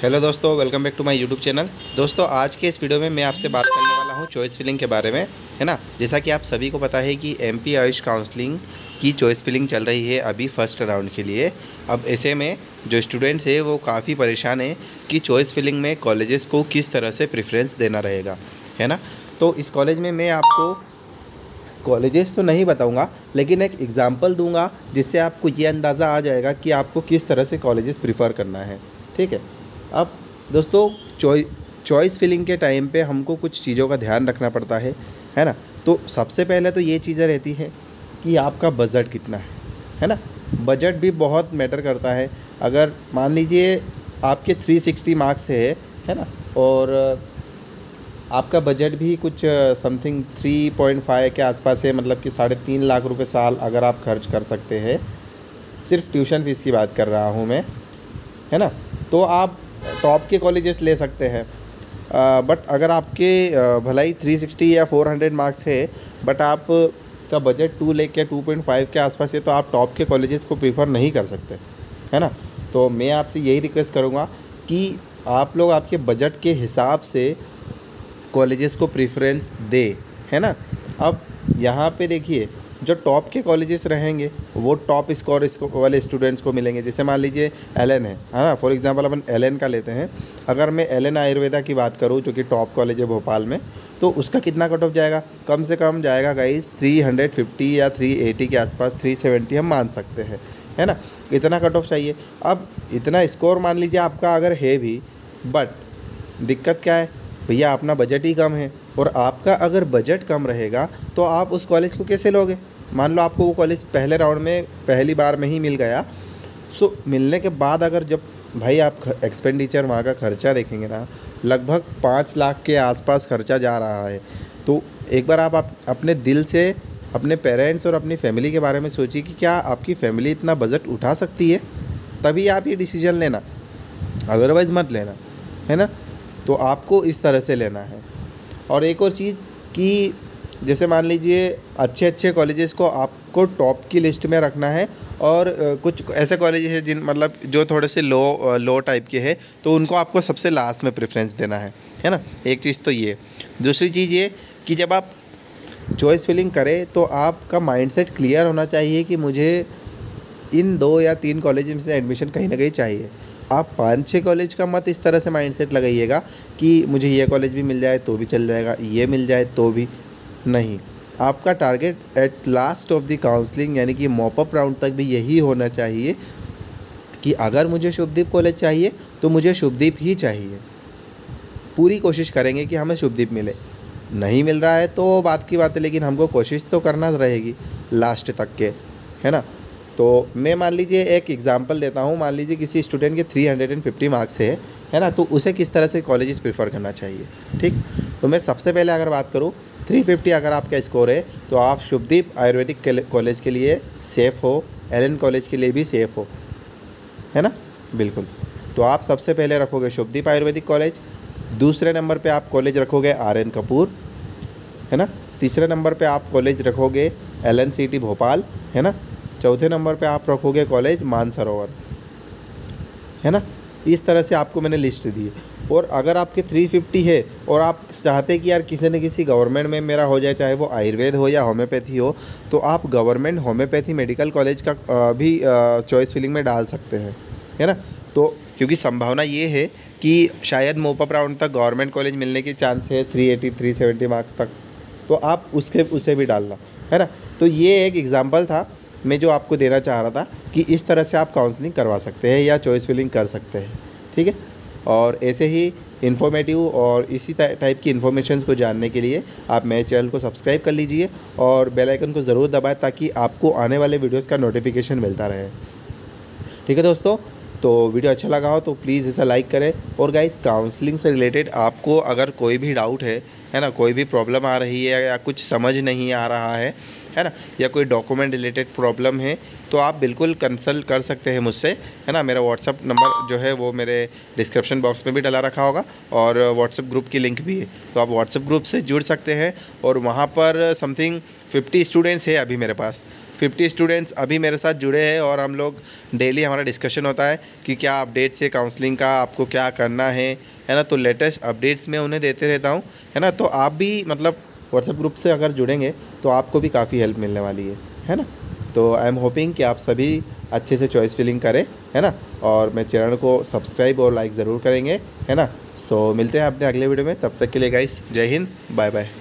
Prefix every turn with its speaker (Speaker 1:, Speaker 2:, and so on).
Speaker 1: Hello दोस्तों, welcome back to my YouTube channel. दोस्तों, आज के इस वीडियो में मैं आपसे बात करने वाला हूं चॉइस फिलिंग के बारे में, है ना। जैसा कि आप सभी को पता है कि एमपी आयुष काउंसलिंग की चॉइस फिलिंग चल रही है अभी फर्स्ट राउंड के लिए। अब ऐसे में जो स्टूडेंट्स है वो काफ़ी परेशान है कि चॉइस फिलिंग में कॉलेजेस को किस तरह से प्रेफरेंस देना रहेगा, है ना। तो इस कॉलेज में मैं आपको कॉलेजेस तो नहीं बताऊंगा, लेकिन एक एग्ज़ाम्पल दूंगा जिससे आपको ये अंदाज़ा आ जाएगा कि आपको किस तरह से कॉलेजेस प्रीफर करना है, ठीक है। अब दोस्तों, चॉइस फिलिंग के टाइम पे हमको कुछ चीज़ों का ध्यान रखना पड़ता है ना। तो सबसे पहले तो ये चीज़ें रहती है कि आपका बजट कितना है ना। बजट भी बहुत मैटर करता है। अगर मान लीजिए आपके 360 मार्क्स है ना, और आपका बजट भी कुछ समथिंग 3.5 के आसपास है, मतलब कि 3.5 लाख रुपए साल अगर आप खर्च कर सकते हैं, सिर्फ ट्यूशन फीस की बात कर रहा हूँ मैं, है ना। तो आप टॉप के कॉलेजेस ले सकते हैं। बट अगर आपके भलाई 360 या 400 मार्क्स है, बट आप का बजट 2 लाख या 2.5 के आसपास है, तो आप टॉप के कॉलेजेस को प्रीफर नहीं कर सकते, है ना। तो मैं आपसे यही रिक्वेस्ट करूँगा कि आप लोग आपके बजट के हिसाब से कॉलेजेस को प्रेफरेंस दे, है ना। अब यहाँ पे देखिए, जो टॉप के कॉलेजेस रहेंगे वो टॉप स्कोर वाले स्टूडेंट्स को मिलेंगे। जैसे मान लीजिए एलएन है ना, फॉर एग्जांपल अपन एलएन का लेते हैं। अगर मैं एलएन आयुर्वेदा की बात करूँ, जो कि टॉप कॉलेज है भोपाल में, तो उसका कितना कट ऑफ जाएगा? कम से कम जाएगा गाइस 350 या 380 के आसपास, 370 हम मान सकते हैं, है ना। इतना कट ऑफ चाहिए। अब इतना स्कोर मान लीजिए आपका अगर है भी, बट दिक्कत क्या है भैया, अपना बजट ही कम है। और आपका अगर बजट कम रहेगा तो आप उस कॉलेज को कैसे लोगे? मान लो आपको वो कॉलेज पहले राउंड में पहली बार में ही मिल गया, सो मिलने के बाद अगर जब भाई आप एक्सपेंडिचर वहाँ का खर्चा देखेंगे ना, लगभग 5 लाख के आसपास खर्चा जा रहा है। तो एक बार आप अपने दिल से अपने पेरेंट्स और अपनी फैमिली के बारे में सोचिए कि क्या आपकी फैमिली इतना बजट उठा सकती है, तभी आप ये डिसीजन लेना, अदरवाइज़ मत लेना, है ना। तो आपको इस तरह से लेना है। और एक और चीज़ कि जैसे मान लीजिए अच्छे कॉलेजेस को आपको टॉप की लिस्ट में रखना है, और कुछ ऐसे कॉलेजेस हैं जिन मतलब जो थोड़े से लो टाइप के हैं, तो उनको आपको सबसे लास्ट में प्रेफरेंस देना है ना। एक चीज़ तो ये। दूसरी चीज़ ये कि जब आप चॉइस फिलिंग करें तो आपका माइंडसेट क्लियर होना चाहिए कि मुझे इन 2 या 3 कॉलेज में से एडमिशन कहीं ना कहीं चाहिए। आप 5-6 कॉलेज का मत इस तरह से माइंडसेट लगाइएगा कि मुझे ये कॉलेज भी मिल जाए तो भी चल जाएगा, ये मिल जाए तो भी नहीं। आपका target at last of the counselling, यानी कि मॉपअप राउंड तक भी यही होना चाहिए कि अगर मुझे शुभदीप कॉलेज चाहिए तो मुझे शुभदीप ही चाहिए। पूरी कोशिश करेंगे कि हमें शुभदीप मिले। नहीं मिल रहा है तो बात की बात है, लेकिन हमको कोशिश तो करना रहेगी लास्ट तक के, है ना। तो मैं मान लीजिए एक एग्जांपल देता हूँ। मान लीजिए किसी स्टूडेंट के 350 मार्क्स है ना, तो उसे किस तरह से कॉलेजेस प्रेफर करना चाहिए, ठीक। तो मैं सबसे पहले अगर बात करूँ, 350 अगर आपका स्कोर है तो आप शुभदीप आयुर्वेदिक कॉलेज के लिए सेफ़ हो, एलएन कॉलेज के लिए भी सेफ़ हो, है ना, बिल्कुल। तो आप सबसे पहले रखोगे शुभदीप आयुर्वेदिक कॉलेज। दूसरे नंबर पे आप कॉलेज रखोगे आरएन कपूर, है ना। तीसरे नंबर पे आप कॉलेज रखोगे एलएनसीटी भोपाल, है ना। चौथे नंबर पे आप रखोगे कॉलेज मानसरोवर, है ना। इस तरह से आपको मैंने लिस्ट दी है। और अगर आपके 350 है और आप चाहते कि यार किसी न किसी गवर्नमेंट में मेरा हो जाए, चाहे वो आयुर्वेद हो या होम्योपैथी हो, तो आप गवर्नमेंट होम्योपैथी मेडिकल कॉलेज का भी चॉइस फिलिंग में डाल सकते हैं, है ना। तो क्योंकि संभावना ये है कि शायद मोपअप राउंड तक गवर्नमेंट कॉलेज मिलने के चांस है 380-370 मार्क्स तक, तो आप उसे भी डालना, है ना। तो ये एक एग्ज़ाम्पल था मैं जो आपको देना चाह रहा था कि इस तरह से आप काउंसलिंग करवा सकते हैं या चॉइस फिलिंग कर सकते हैं, ठीक है। और ऐसे ही इन्फॉर्मेटिव और इसी टाइप की इन्फॉर्मेशंस को जानने के लिए आप मेरे चैनल को सब्सक्राइब कर लीजिए और बेल आइकन को ज़रूर दबाएं, ताकि आपको आने वाले वीडियोस का नोटिफिकेशन मिलता रहे, ठीक है दोस्तों। तो वीडियो अच्छा लगा हो तो प्लीज़ इसे लाइक करें। और गाइस, काउंसलिंग से रिलेटेड आपको अगर कोई भी डाउट है ना, कोई भी प्रॉब्लम आ रही है या कुछ समझ नहीं आ रहा है है ना, या कोई डॉक्यूमेंट रिलेटेड प्रॉब्लम है तो आप बिल्कुल कंसल्ट कर सकते हैं मुझसे, है ना। मेरा व्हाट्सअप नंबर जो है वो मेरे डिस्क्रिप्शन बॉक्स में भी डला रखा होगा और व्हाट्सअप ग्रुप की लिंक भी है, तो आप व्हाट्सअप ग्रुप से जुड़ सकते हैं। और वहाँ पर समथिंग 50 स्टूडेंट्स है अभी मेरे पास, 50 स्टूडेंट्स अभी मेरे साथ जुड़े हैं और हम लोग डेली हमारा डिस्कशन होता है कि क्या अपडेट्स है काउंसलिंग का, आपको क्या करना है ना। तो लेटेस्ट अपडेट्स मैं उन्हें देते रहता हूँ, है ना। तो आप भी मतलब व्हाट्सएप ग्रुप से अगर जुड़ेंगे तो आपको भी काफ़ी हेल्प मिलने वाली है ना। तो आई एम होपिंग कि आप सभी अच्छे से चॉइस फिलिंग करें, है ना। और मेरे चैनल को सब्सक्राइब और लाइक ज़रूर करेंगे, है ना। सो मिलते हैं अपने अगले वीडियो में, तब तक के लिए गाइस जय हिंद, बाय बाय।